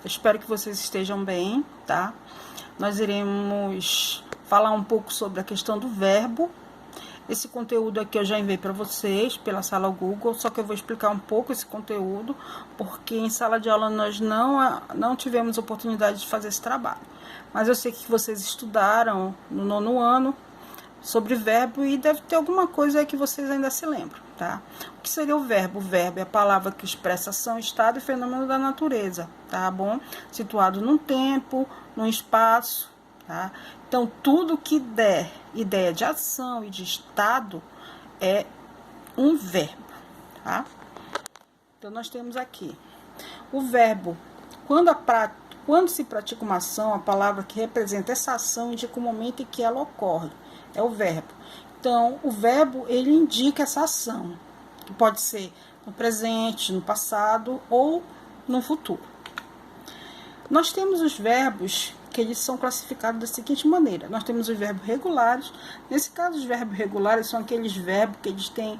Espero que vocês estejam bem, tá? Nós iremos falar um pouco sobre a questão do verbo. Esse conteúdo aqui eu já enviei para vocês pela sala Google, só que eu vou explicar um pouco esse conteúdo, porque em sala de aula nós não tivemos oportunidade de fazer esse trabalho. Mas eu sei que vocês estudaram no 9º ano sobre verbo e deve ter alguma coisa aí que vocês ainda se lembram, tá? O que seria o verbo? O verbo é a palavra que expressa ação, estado e fenômeno da natureza, tá bom? Situado num tempo, num espaço, tá? Então, tudo que der ideia de ação e de estado é um verbo, tá? Então, nós temos aqui o verbo. Quando se pratica uma ação, a palavra que representa essa ação indica o momento em que ela ocorre. É o verbo. Então, o verbo, ele indica essa ação, que pode ser no presente, no passado ou no futuro. Nós temos os verbos que eles são classificados da seguinte maneira. Nós temos os verbos regulares. Nesse caso, os verbos regulares são aqueles verbos que eles têm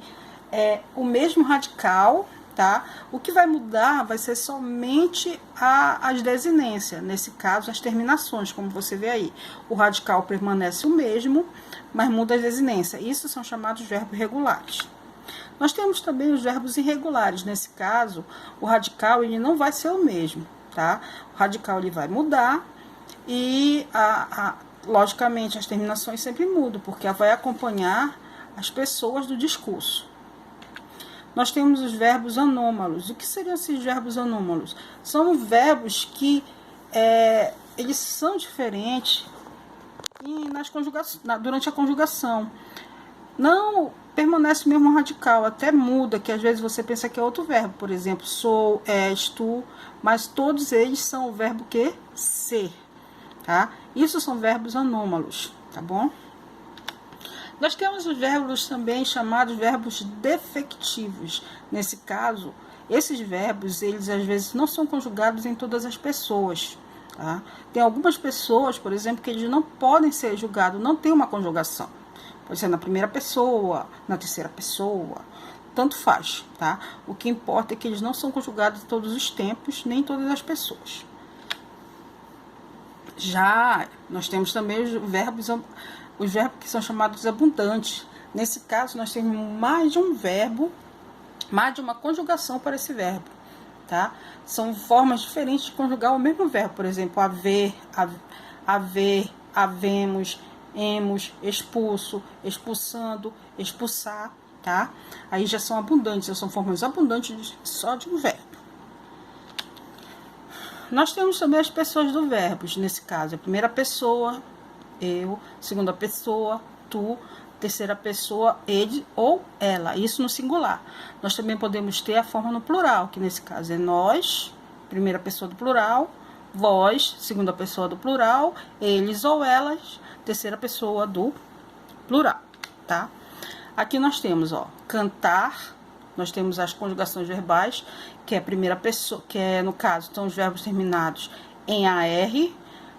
o mesmo radical, tá? O que vai mudar vai ser somente as desinências, nesse caso, as terminações, como você vê aí. O radical permanece o mesmo, mas muda as desinências. Isso são chamados verbos regulares. Nós temos também os verbos irregulares. Nesse caso, o radical ele não vai ser o mesmo, tá? O radical ele vai mudar e, logicamente, as terminações sempre mudam, porque vai acompanhar as pessoas do discurso. Nós temos os verbos anômalos. O que seriam esses verbos anômalos? São verbos que eles são diferentes durante a conjugação. Não permanece o mesmo radical, até muda, que às vezes você pensa que é outro verbo. Por exemplo, sou, és, tu, mas todos eles são o verbo que ser, tá? Isso são verbos anômalos, tá bom? Nós temos os verbos também chamados verbos defectivos. Nesse caso, esses verbos, eles às vezes não são conjugados em todas as pessoas, tá? Tem algumas pessoas, por exemplo, que eles não podem ser julgados, não tem uma conjugação. Pode ser na primeira pessoa, na terceira pessoa, tanto faz, tá? O que importa é que eles não são conjugados em todos os tempos, nem em todas as pessoas. Já nós temos também os verbos que são chamados abundantes. Nesse caso, nós temos mais de um verbo, mais de uma conjugação para esse verbo, tá? São formas diferentes de conjugar o mesmo verbo. Por exemplo, haver, havemos, hemos, expulso, expulsando, expulsar, tá? Aí já são abundantes, já são formas abundantes só de um verbo. Nós temos também as pessoas do verbo, nesse caso, a primeira pessoa, eu, segunda pessoa, tu, terceira pessoa, ele ou ela, isso no singular. Nós também podemos ter a forma no plural, que nesse caso é nós, primeira pessoa do plural, vós, segunda pessoa do plural, eles ou elas, terceira pessoa do plural, tá? Aqui nós temos, ó, cantar, nós temos as conjugações verbais, que é a primeira pessoa, que é, no caso, estão os verbos terminados em AR,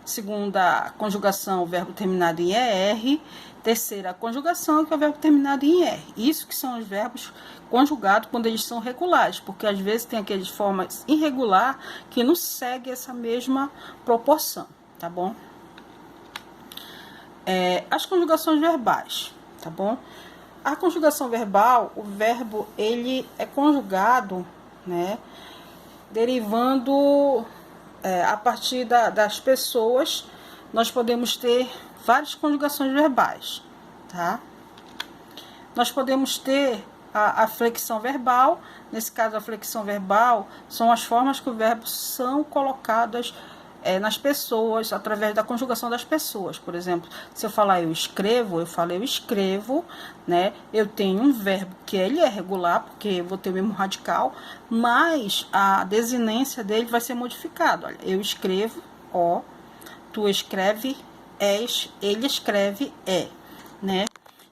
segunda conjugação, o verbo terminado em ER, terceira conjugação, que é o verbo terminado em ER. Isso que são os verbos conjugados quando eles são regulares, porque às vezes tem aquelas formas irregular que não segue essa mesma proporção, tá bom? As conjugações verbais, tá bom? A conjugação verbal, o verbo, ele é conjugado, né, derivando a partir das pessoas. Nós podemos ter várias conjugações verbais, tá? Nós podemos ter a flexão verbal. Nesse caso, a flexão verbal são as formas que o verbo são colocadas nas pessoas, através da conjugação das pessoas. Por exemplo, se eu falar eu escrevo, eu falo eu escrevo, né? Eu tenho um verbo que ele é regular, porque eu vou ter o mesmo radical, mas a desinência dele vai ser modificada. Olha, eu escrevo, ó, tu escreve, és, ele escreve, né?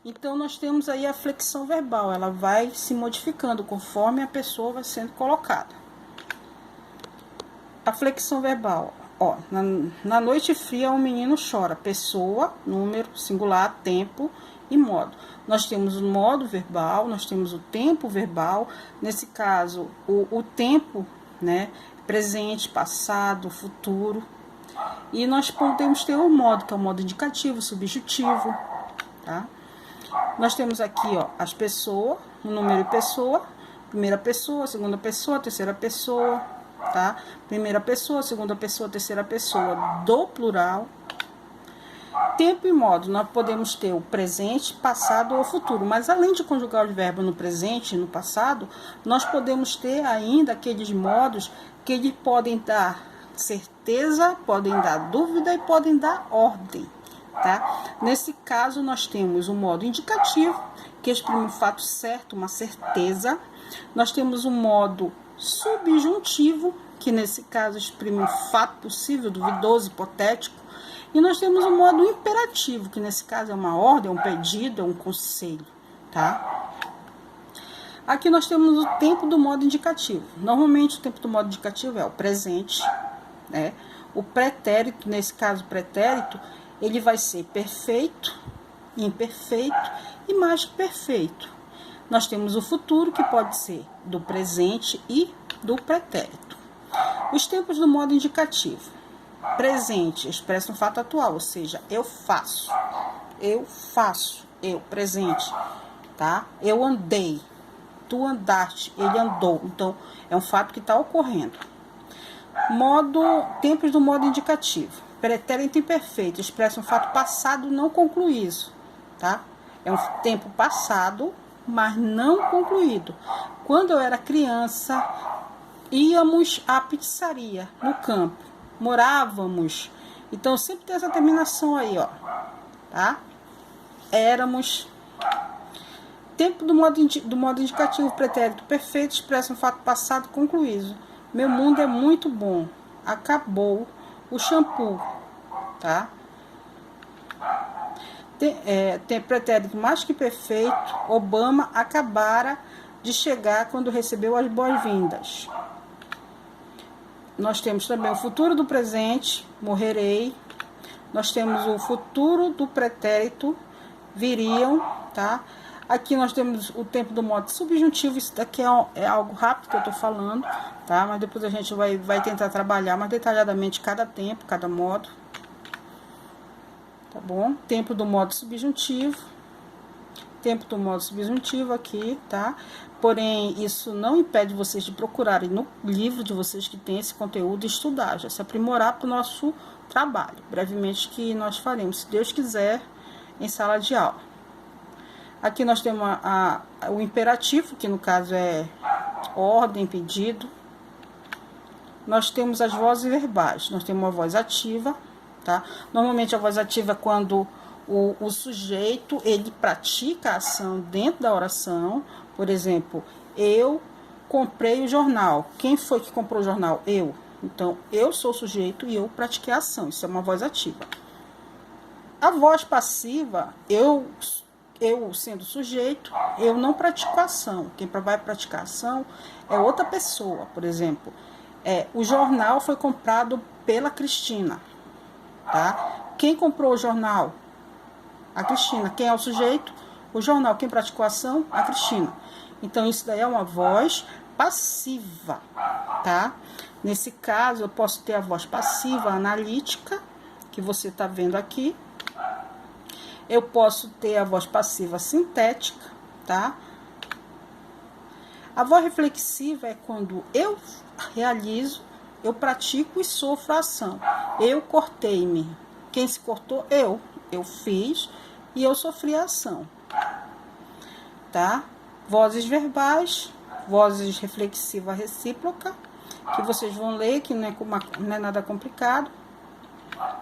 Então, nós temos aí a flexão verbal, ela vai se modificando conforme a pessoa vai sendo colocada. A flexão verbal, ó, na noite fria o menino chora, pessoa, número, singular, tempo e modo. Nós temos o modo verbal, nós temos o tempo verbal. Nesse caso, o tempo, né, presente, passado, futuro. E nós podemos ter o modo, que é o modo indicativo, subjuntivo, tá? Nós temos aqui, ó, as pessoas, o número de pessoa, primeira pessoa, segunda pessoa, terceira pessoa, tá? Primeira pessoa, segunda pessoa, terceira pessoa do plural. Tempo e modo, nós podemos ter o presente, passado ou futuro, mas além de conjugar os verbos no presente e no passado, nós podemos ter ainda aqueles modos que eles podem dar certeza, podem dar dúvida e podem dar ordem, tá? Nesse caso, nós temos o modo indicativo, que exprime um fato certo, uma certeza. Nós temos o modo subjuntivo, que nesse caso exprime um fato possível, duvidoso, hipotético. E nós temos o modo imperativo, que nesse caso é uma ordem, um pedido, é um conselho, tá? Aqui nós temos o tempo do modo indicativo. Normalmente o tempo do modo indicativo é o presente, né? O pretérito, nesse caso o pretérito, ele vai ser perfeito, imperfeito e mais que perfeito. Nós temos o futuro, que pode ser do presente e do pretérito. Os tempos do modo indicativo. Presente expressa um fato atual, ou seja, eu faço, presente, tá? Eu andei, tu andaste, ele andou. Então, é um fato que está ocorrendo. Tempos do modo indicativo. Pretérito imperfeito expressa um fato passado não concluído, tá? É um tempo passado, mas não concluído. Quando eu era criança, íamos à pizzaria no campo. Morávamos. Então, sempre tem essa terminação aí, ó. Tá? Éramos. Tempo do modo indicativo, pretérito perfeito, expressa um fato passado concluído. Meu mundo é muito bom. Acabou o shampoo. Tá? Tem pretérito mais que perfeito. Obama acabara de chegar quando recebeu as boas-vindas. Nós temos também o futuro do presente, morrerei. Nós temos o futuro do pretérito, viriam, tá? Aqui nós temos o tempo do modo subjuntivo. Isso daqui é algo rápido que eu tô falando, tá? Mas depois a gente vai tentar trabalhar mais detalhadamente cada tempo, cada modo. Tá bom? Tempo do modo subjuntivo. Tempo do modo subjuntivo aqui, tá? Porém, isso não impede vocês de procurarem no livro de vocês que tem esse conteúdo e estudar, já se aprimorar para o nosso trabalho, brevemente, que nós faremos, se Deus quiser, em sala de aula. Aqui nós temos o imperativo, que no caso é ordem, pedido. Nós temos as vozes verbais, nós temos uma voz ativa, tá? Normalmente a voz ativa é quando o sujeito, ele pratica a ação dentro da oração. Por exemplo, eu comprei o jornal. Quem foi que comprou o jornal? Eu. Então, eu sou o sujeito e eu pratiquei a ação. Isso é uma voz ativa. A voz passiva, eu sendo sujeito, eu não pratico a ação. Quem vai praticar a ação é outra pessoa. Por exemplo, o jornal foi comprado pela Cristina. Tá? Quem comprou o jornal? A Cristina. Quem é o sujeito? O jornal. Quem praticou a ação? A Cristina. Então, isso daí é uma voz passiva, tá? Nesse caso, eu posso ter a voz passiva analítica, que você está vendo aqui. Eu posso ter a voz passiva sintética, tá? A voz reflexiva é quando eu realizo, eu pratico e sofro a ação. Eu cortei-me. Quem se cortou? Eu. Eu fiz e eu sofri a ação. Tá? Vozes verbais, vozes reflexiva recíproca, que vocês vão ler, que não é nada complicado.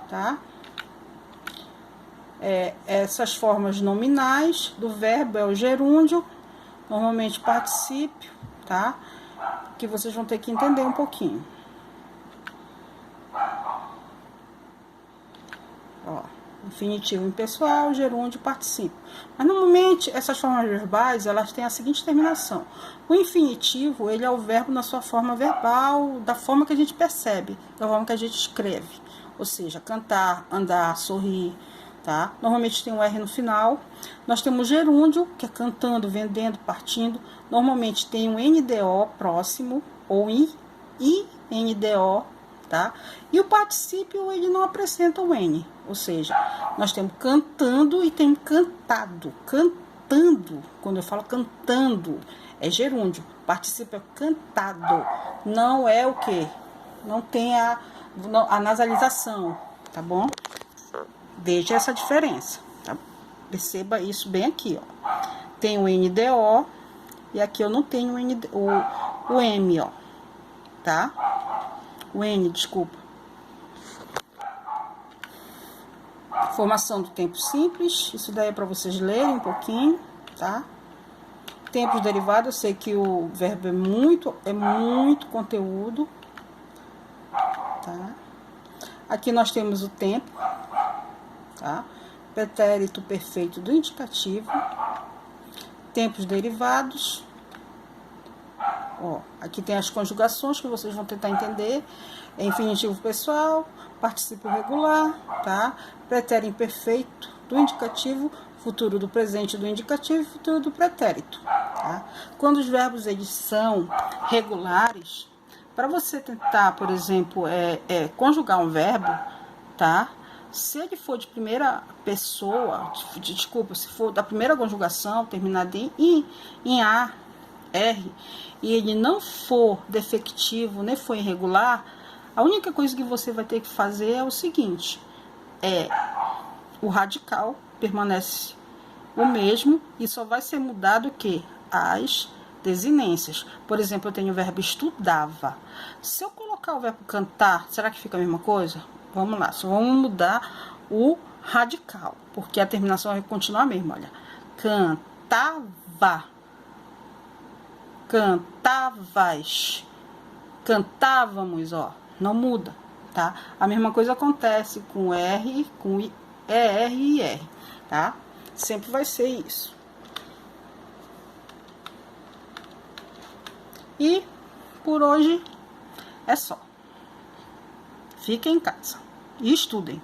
Tá? Essas formas nominais do verbo é o gerúndio, normalmente particípio, tá? Que vocês vão ter que entender um pouquinho. Ó, infinitivo impessoal, gerúndio, particípio. Mas normalmente essas formas verbais, elas têm a seguinte terminação. O infinitivo, ele é o verbo na sua forma verbal, da forma que a gente percebe, da forma que a gente escreve. Ou seja, cantar, andar, sorrir, tá? Normalmente tem um R no final. Nós temos gerúndio, que é cantando, vendendo, partindo. Normalmente tem um NDO próximo, ou NDO, tá? E o particípio, ele não acrescenta o N, ou seja, nós temos cantando e temos cantado. Cantando, quando eu falo cantando, é gerúndio. Particípio é cantado, não é o que? Não tem a nasalização, tá bom? Veja essa diferença, tá? Perceba isso bem aqui, ó. Tem o NDO e aqui eu não tenho o M, ó, tá? O N, desculpa. Formação do tempo simples, isso daí é para vocês lerem um pouquinho, tá? Tempos derivados, eu sei que o verbo é muito conteúdo, tá? Aqui nós temos o tempo, tá? Pretérito perfeito do indicativo, tempos derivados. Ó, aqui tem as conjugações que vocês vão tentar entender. É infinitivo pessoal, particípio regular, tá? Pretérito imperfeito do indicativo, futuro do presente do indicativo e futuro do pretérito, tá? Quando os verbos eles são regulares, para você tentar, por exemplo, conjugar um verbo, tá? Se ele for de primeira pessoa, desculpa, se for da primeira conjugação, terminada em A, R, e ele não for defectivo, nem for irregular, a única coisa que você vai ter que fazer é o seguinte, o radical permanece o mesmo e só vai ser mudado o quê? As desinências. Por exemplo, eu tenho o verbo estudava. Se eu colocar o verbo cantar, será que fica a mesma coisa? Vamos lá, só vamos mudar o radical, porque a terminação vai continuar a mesma, olha. Cantava. Cantavas. Cantávamos, ó. Não muda, tá? A mesma coisa acontece com R, com ER e R, tá? Sempre vai ser isso. E por hoje é só. Fiquem em casa e estudem.